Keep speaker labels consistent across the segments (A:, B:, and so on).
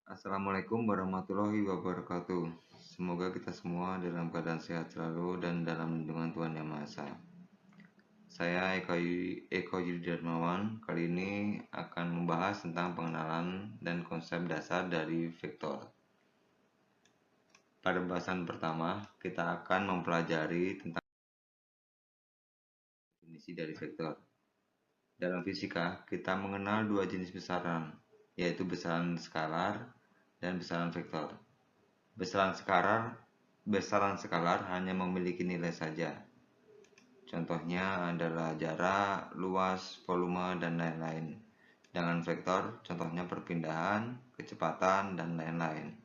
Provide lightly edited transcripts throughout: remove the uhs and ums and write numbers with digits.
A: Assalamualaikum warahmatullahi wabarakatuh. Semoga kita semua dalam keadaan sehat selalu dan dalam lindungan Tuhan Yang Maha Esa. Saya Eko Yudi Darmawan. Kali ini akan membahas tentang pengenalan dan konsep dasar dari vektor. Pada pembahasan pertama, kita akan mempelajari tentang definisi dari vektor. Dalam fisika, kita mengenal dua jenis besaran, yaitu besaran skalar dan besaran vektor. Besaran skalar hanya memiliki nilai saja. Contohnya adalah jarak, luas, volume, dan lain-lain. Dengan vektor, contohnya perpindahan, kecepatan, dan lain-lain.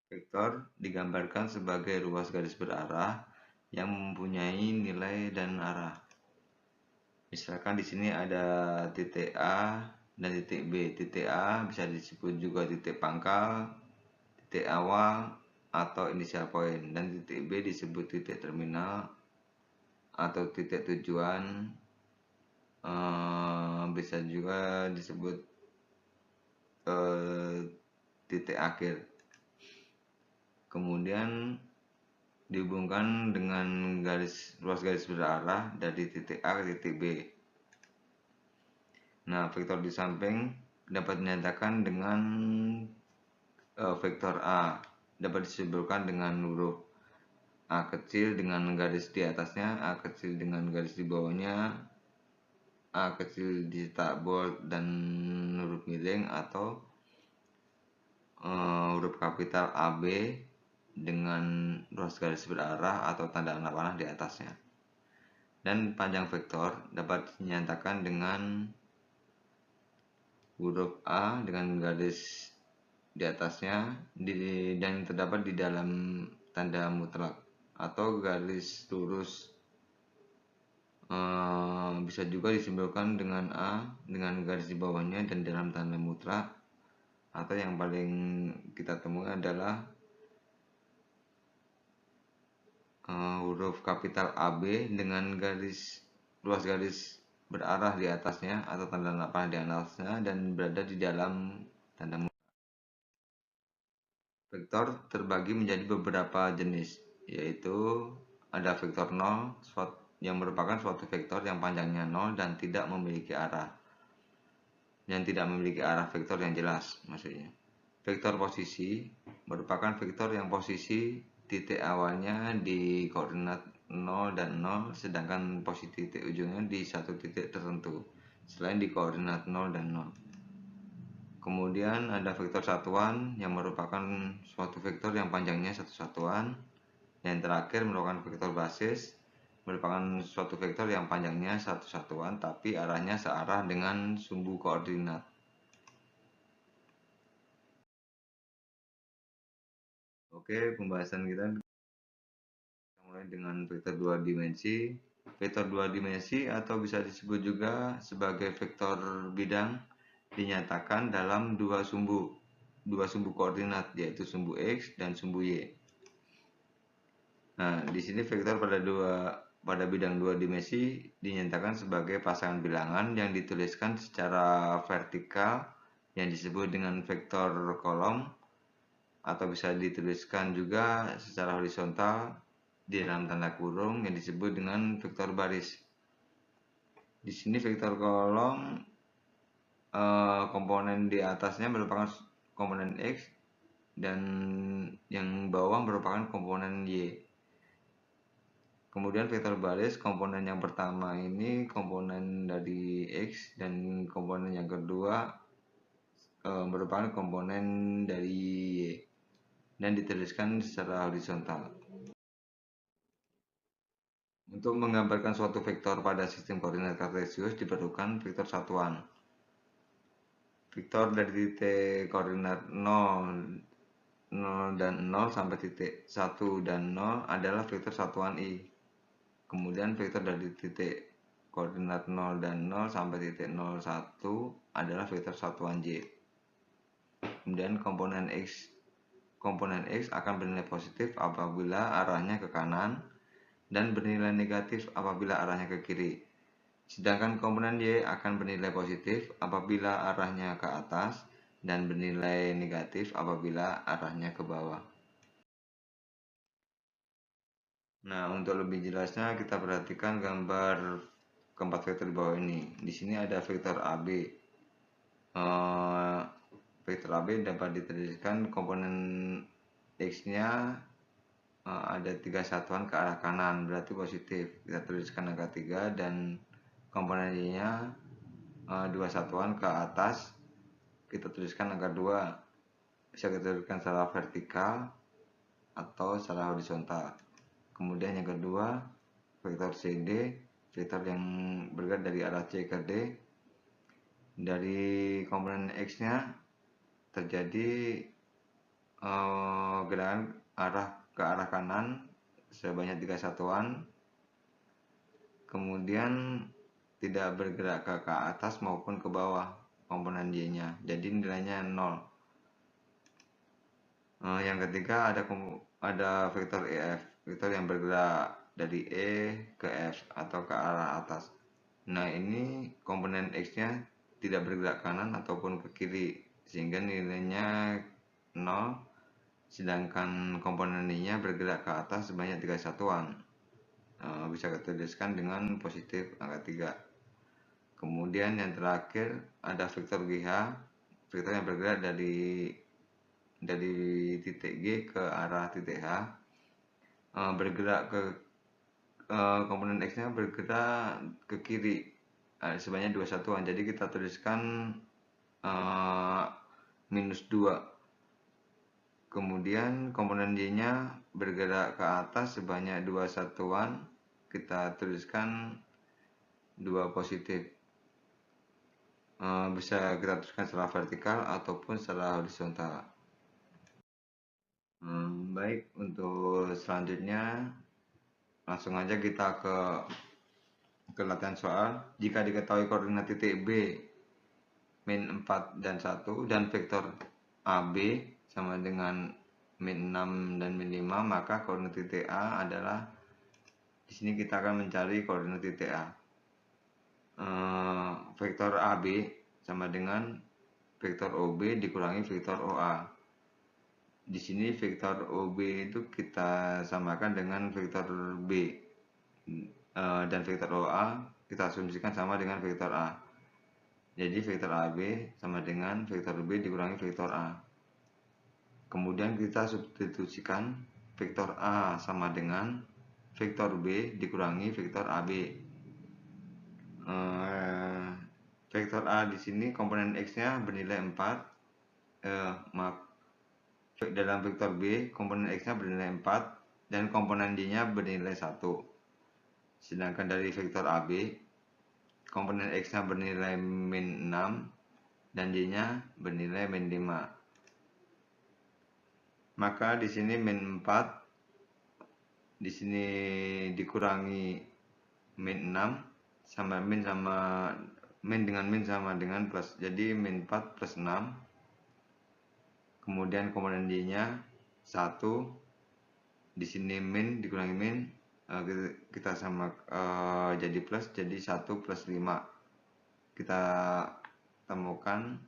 A: Vektor digambarkan sebagai ruas garis berarah yang mempunyai nilai dan arah. Misalkan di sini ada titik A dan titik B. Titik A bisa disebut juga titik pangkal, titik awal, atau inisial poin, dan titik B disebut titik terminal atau titik tujuan, bisa juga disebut titik akhir. Kemudian dihubungkan dengan ruas garis berarah dari titik A ke titik B. Nah, vektor di samping dapat dinyatakan dengan vektor A, dapat disimbolkan dengan huruf A kecil dengan garis di atasnya, A kecil dengan garis di bawahnya, A kecil dicetak bold dan huruf miring, atau huruf kapital AB dengan ruas garis berarah atau tanda anak panah di atasnya. Dan panjang vektor dapat dinyatakan dengan huruf A dengan garis di atasnya dan terdapat di dalam tanda mutlak atau garis lurus. Bisa juga disimbolkan dengan A dengan garis di bawahnya dan dalam tanda mutlak, atau yang paling kita temui adalah huruf kapital AB dengan ruas garis berarah di atasnya atau tanda panah di atasnya dan berada di dalam tanda mutlak. Vektor terbagi menjadi beberapa jenis, yaitu ada vektor 0 yang merupakan suatu vektor yang panjangnya 0 dan tidak memiliki arah. Yang tidak memiliki arah vektor yang jelas maksudnya. Vektor posisi merupakan vektor yang posisi titik awalnya di koordinat 0 dan 0, sedangkan posisi titik ujungnya di satu titik tertentu selain di koordinat 0 dan 0. Kemudian ada vektor satuan yang merupakan suatu vektor yang panjangnya satu satuan. Yang terakhir merupakan vektor basis, merupakan suatu vektor yang panjangnya satu satuan tapi arahnya searah dengan sumbu koordinat. Oke, pembahasan kita mulai dengan vektor dua dimensi. Vektor dua dimensi atau bisa disebut juga sebagai vektor bidang dinyatakan dalam dua sumbu koordinat, yaitu sumbu X dan sumbu Y. Nah, di sini vektor pada bidang dua dimensi dinyatakan sebagai pasangan bilangan yang dituliskan secara vertikal yang disebut dengan vektor kolom, atau bisa dituliskan juga secara horizontal di dalam tanda kurung yang disebut dengan vektor baris. Di sini vektor kolom komponen di atasnya merupakan komponen X dan yang bawah merupakan komponen Y. Kemudian vektor baris, komponen yang pertama ini komponen dari X dan komponen yang kedua merupakan komponen dari Y dan dituliskan secara horizontal. Untuk menggambarkan suatu vektor pada sistem koordinat kartesius diperlukan vektor satuan. Vektor dari titik koordinat 0 dan 0 sampai titik 1 dan 0 adalah vektor satuan I. Kemudian vektor dari titik koordinat 0 dan 0 sampai titik 01 adalah vektor satuan J. Kemudian komponen X akan bernilai positif apabila arahnya ke kanan dan bernilai negatif apabila arahnya ke kiri. Sedangkan komponen Y akan bernilai positif apabila arahnya ke atas dan bernilai negatif apabila arahnya ke bawah. Nah, untuk lebih jelasnya kita perhatikan gambar keempat vektor di bawah ini. Di sini ada vektor AB. Vektor AB dapat dituliskan komponen X-nya ada 3 satuan ke arah kanan, berarti positif. Kita tuliskan angka 3 dan komponen Y-nya 2 satuan ke atas, kita tuliskan angka 2. Bisa kita tuliskan secara vertikal atau secara horizontal. Kemudian yang kedua, vektor CD, vektor yang bergerak dari arah C ke D. Dari komponen X-nya terjadi gerakan ke arah kanan sebanyak 3 satuan, kemudian tidak bergerak ke atas maupun ke bawah komponen Y-nya, jadi nilainya 0. Yang ketiga ada vektor EF, vektor yang bergerak dari E ke F atau ke arah atas. Nah, ini komponen X-nya tidak bergerak kanan ataupun ke kiri, sehingga nilainya 0, sedangkan komponen Y-nya bergerak ke atas sebanyak 3 satuan. Bisa kita tuliskan dengan positif angka 3. Kemudian yang terakhir ada vektor GH, vektor yang bergerak dari titik G ke arah titik H, bergerak ke komponen X-nya bergerak ke kiri sebanyak 2 satuan. Jadi kita tuliskan minus 2. Kemudian komponen Y-nya bergerak ke atas sebanyak 2 satuan. Kita tuliskan 2 positif. Bisa kita tuliskan secara vertikal ataupun secara horizontal. Baik, untuk selanjutnya langsung aja kita ke latihan soal. Jika diketahui koordinat titik B min 4 dan 1 dan vektor AB sama dengan min 6 dan min 5, maka koordinat titik A adalah, di sini kita akan mencari koordinat titik A. Vektor AB sama dengan vektor OB dikurangi vektor OA. Di sini vektor OB itu kita samakan dengan vektor B, dan vektor OA kita asumsikan sama dengan vektor A. Jadi vektor AB sama dengan vektor B dikurangi vektor A. Kemudian kita substitusikan vektor A sama dengan vektor B dikurangi vektor AB. Vektor A di sini komponen X-nya bernilai 4. Dalam vektor B komponen X-nya bernilai 4 dan komponen Y-nya bernilai 1. Sedangkan dari vektor AB komponen X-nya bernilai min 6 dan Y-nya bernilai min 5. Maka di sini min 4 di sini dikurangi min 6 sama min dengan min sama dengan plus. Jadi min 4 plus 6. Kemudian komponen Y-nya 1. Di sini min dikurangi min, kita sama jadi plus, jadi 1 plus 5. Kita temukan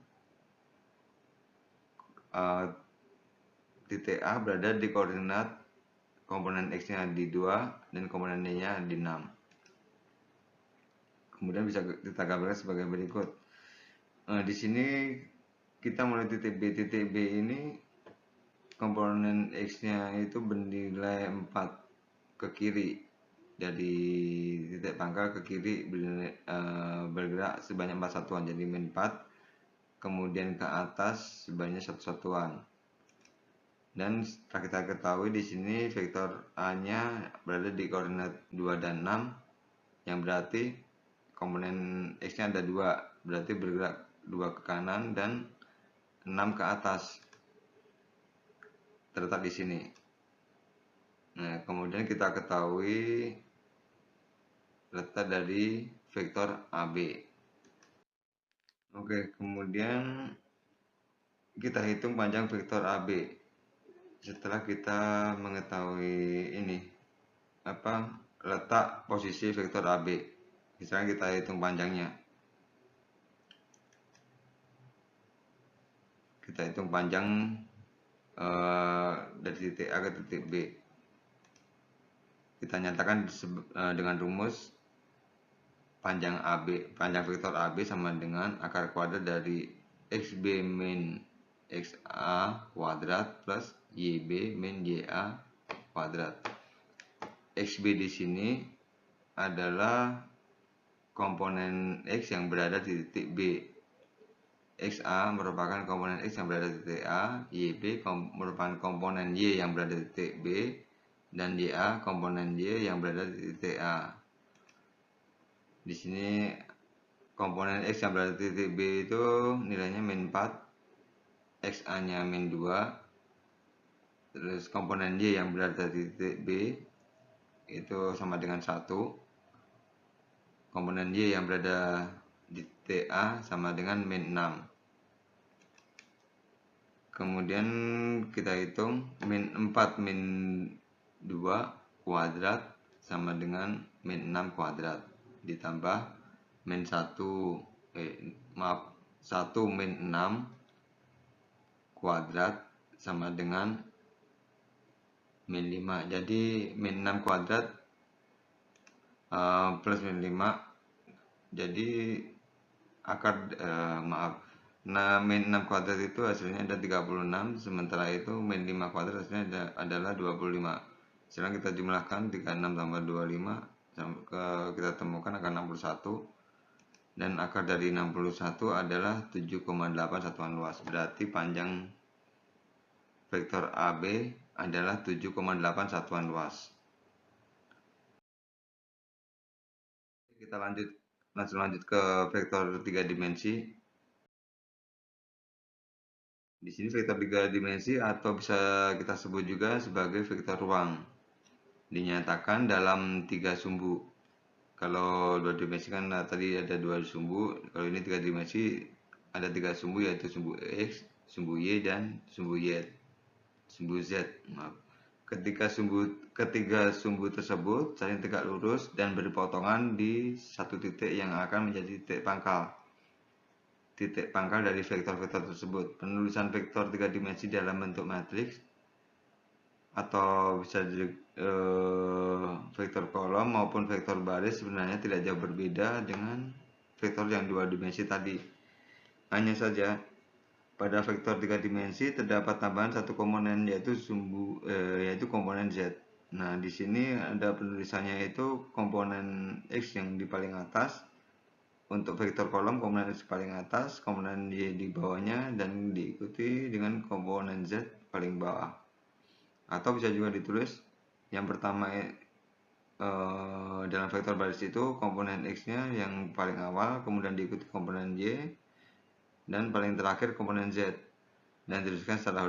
A: titik A berada di koordinat komponen X-nya di 2 dan komponen Y-nya di 6. Kemudian bisa kita gambarkan sebagai berikut. Di sini kita mulai titik B. Titik B ini komponen X-nya itu bernilai 4 ke kiri. Dari titik pangkal ke kiri bergerak sebanyak 4 satuan, jadi min 4. Kemudian ke atas sebanyak 1 satuan. Dan setelah kita ketahui di sini vektor A-nya berada di koordinat 2 dan 6, yang berarti komponen X-nya ada 2, berarti bergerak 2 ke kanan dan 6 ke atas, terletak di sini. Nah, kemudian kita ketahui letak dari vektor AB. Oke, kemudian kita hitung panjang vektor AB. Setelah kita mengetahui ini letak posisi vektor AB, sekarang kita hitung panjangnya. kita hitung panjang dari titik A ke titik B. Kita nyatakan dengan rumus panjang vektor AB sama dengan akar kuadrat dari XB min XA kuadrat plus YB min YA kuadrat. XB di sini adalah komponen X yang berada di titik B. XA merupakan komponen X yang berada di titik A, YB merupakan komponen Y yang berada di titik B, dan YA komponen Y yang berada di titik A. Di sini komponen X yang berada di titik B itu nilainya min 4, XA-nya min 2, terus komponen Y yang berada di titik B itu sama dengan 1, komponen Y yang berada di titik A sama dengan min 6. Kemudian kita hitung min 4 min 2 kuadrat sama dengan min 6 kuadrat ditambah min 1 min 6 kuadrat sama dengan min 5. Jadi min 6 kuadrat plus min 5, jadi min 6 kuadrat itu hasilnya ada 36, sementara itu min 5 kuadrat hasilnya adalah 25. Sekarang kita jumlahkan 36 tambah 25, kita temukan akar 61, dan akar dari 61 adalah 7,8 satuan luas. Berarti panjang vektor AB adalah 7,8 satuan luas. Kita langsung lanjut ke vektor 3 dimensi. Di sini vektor 3 dimensi atau bisa kita sebut juga sebagai vektor ruang. Dinyatakan dalam 3 sumbu. Kalau 2 dimensi kan tadi ada 2 sumbu, kalau ini 3 dimensi ada 3 sumbu, yaitu sumbu X, sumbu Y, dan sumbu Z. Maaf. Ketiga sumbu tersebut saling tegak lurus dan berpotongan di satu titik yang akan menjadi titik pangkal dari vektor-vektor tersebut. Penulisan vektor 3 dimensi dalam bentuk matriks atau bisa jadi vektor kolom maupun vektor baris sebenarnya tidak jauh berbeda dengan vektor yang 2 dimensi tadi. Hanya saja pada vektor 3 dimensi terdapat tambahan satu komponen, yaitu komponen Z. Nah, di sini ada penulisannya, itu komponen X yang di paling atas. Untuk vektor kolom, komponen X paling atas, komponen Y di bawahnya, dan diikuti dengan komponen Z paling bawah. Atau bisa juga ditulis yang pertama dalam vektor baris itu komponen X-nya yang paling awal, kemudian diikuti komponen Y, dan paling terakhir komponen Z, dan dituliskan secara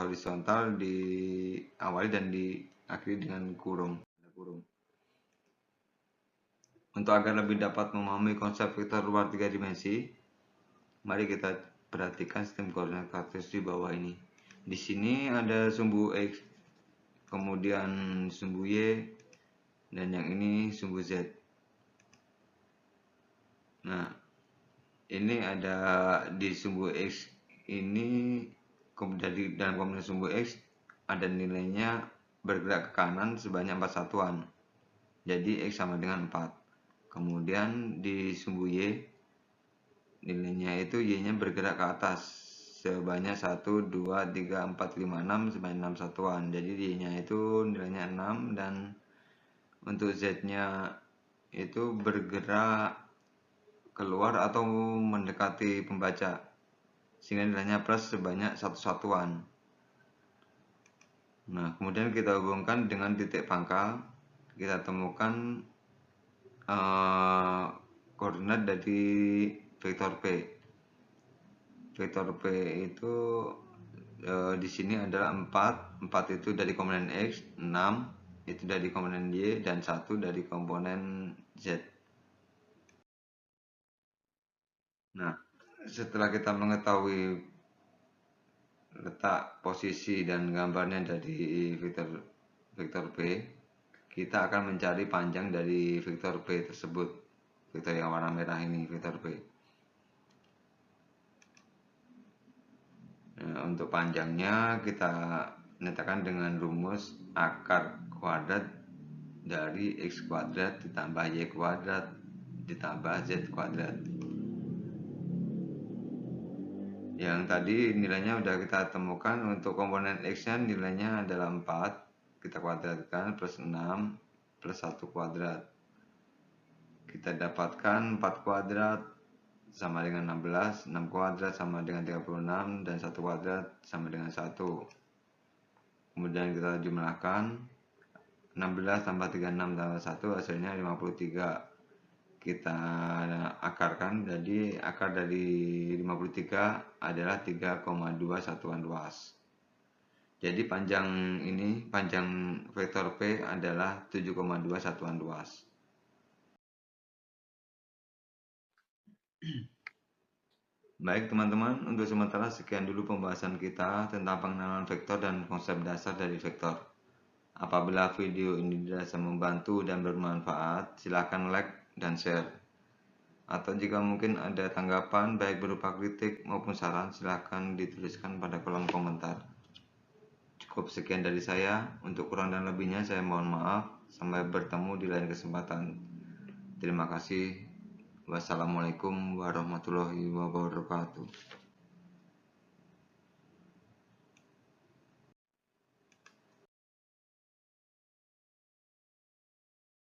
A: horizontal diawali dan diakhiri dengan kurung. Untuk agar lebih dapat memahami konsep vektor luar 3 dimensi, mari kita perhatikan sistem koordinat kartesius di bawah ini. Di sini ada sumbu X, kemudian sumbu Y, dan yang ini sumbu Z. Nah, ini ada di sumbu X ini, dalam komponen sumbu X ada nilainya bergerak ke kanan sebanyak 4 satuan. Jadi X sama dengan 4. Kemudian di sumbu Y, nilainya itu Y-nya bergerak ke atas sebanyak 1, 2, 3, 4, 5, 6 sebanyak 6 satuan. Jadi Y-nya itu nilainya 6, dan untuk Z-nya itu bergerak keluar atau mendekati pembaca sehingga nilainya plus sebanyak 1 satuan. Nah, kemudian kita hubungkan dengan titik pangkal, kita temukan koordinat dari vektor P. Vektor P itu di sini adalah 4. 4 itu dari komponen X, 6 itu dari komponen Y, dan 1 dari komponen Z. Nah, setelah kita mengetahui letak, posisi, dan gambarnya dari vektor P, kita akan mencari panjang dari vektor P tersebut. Vektor yang warna merah ini, vektor P. Untuk panjangnya kita nyatakan dengan rumus akar kuadrat dari x kuadrat ditambah y kuadrat ditambah z kuadrat. Yang tadi nilainya sudah kita temukan. Untuk komponen x-nya nilainya adalah 4, kita kuadratkan plus 6 plus 1 kuadrat. Kita dapatkan 4 kuadrat sama dengan 16, 6 kuadrat sama dengan 36, dan 1 kuadrat sama dengan 1. Kemudian kita jumlahkan 16 tambah 36 tambah 1 hasilnya 53. Kita akarkan, jadi akar dari 53 adalah 3,2 satuan luas. Jadi panjang vektor P adalah 7,2 satuan luas. Baik teman-teman, untuk sementara sekian dulu pembahasan kita tentang pengenalan vektor dan konsep dasar dari vektor. Apabila video ini dirasa membantu dan bermanfaat, silakan like dan share. Atau jika mungkin ada tanggapan baik berupa kritik maupun saran, silahkan dituliskan pada kolom komentar. Cukup sekian dari saya. Untuk kurang dan lebihnya saya mohon maaf. Sampai bertemu di lain kesempatan. Terima kasih. Wassalamualaikum warahmatullahi wabarakatuh.